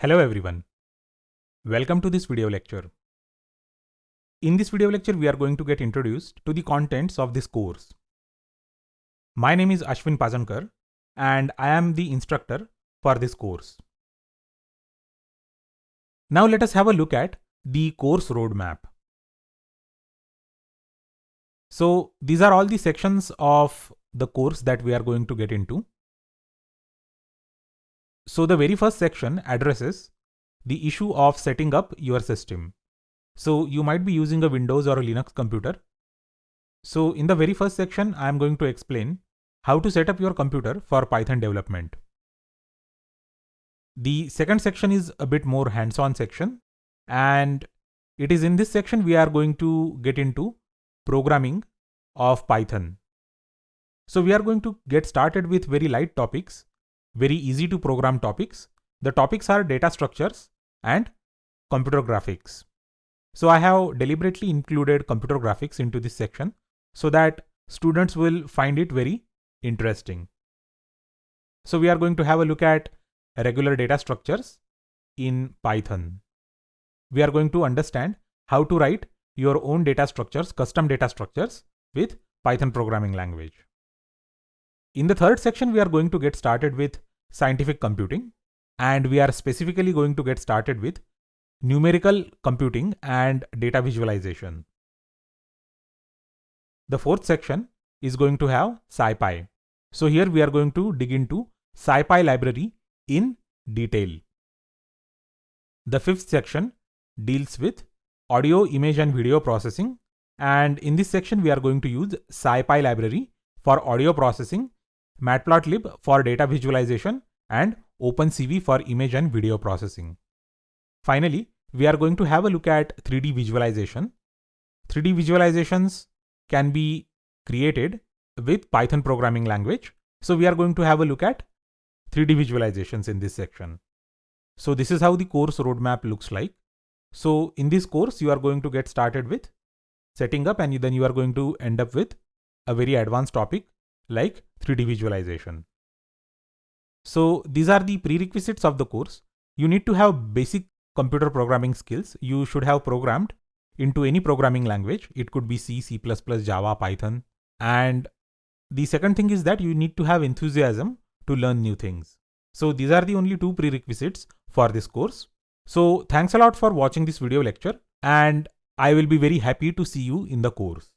Hello everyone. Welcome to this video lecture. In this video lecture, we are going to get introduced to the contents of this course. My name is Ashwin Pazankar and I am the instructor for this course. Now let us have a look at the course roadmap. So these are all the sections of the course that we are going to get into. So the very first section addresses the issue of setting up your system. So you might be using a Windows or a Linux computer. So in the very first section, I am going to explain how to set up your computer for Python development. The second section is a bit more hands-on section, and it is in this section we are going to get into programming of Python. So we are going to get started with very light topics, very easy to program topics. The topics are data structures and computer graphics. So I have deliberately included computer graphics into this section so that students will find it very interesting. So we are going to have a look at regular data structures in Python. We are going to understand how to write your own data structures, custom data structures with Python programming language. In the third section, we are going to get started with scientific computing, and we are specifically going to get started with numerical computing and data visualization. The fourth section is going to have SciPy. So here we are going to dig into SciPy library in detail. The fifth section deals with audio, image and video processing. And in this section, we are going to use SciPy library for audio processing, Matplotlib for data visualization, and OpenCV for image and video processing. Finally, we are going to have a look at 3D visualization. 3D visualizations can be created with Python programming language. So we are going to have a look at 3D visualizations in this section. So this is how the course roadmap looks like. So in this course, you are going to get started with setting up, and then you are going to end up with a very advanced topic like 3D visualization. So these are the prerequisites of the course. You need to have basic computer programming skills. You should have programmed into any programming language. It could be C, C++, Java, Python. And the second thing is that you need to have enthusiasm to learn new things. So these are the only two prerequisites for this course. So thanks a lot for watching this video lecture, and I will be very happy to see you in the course.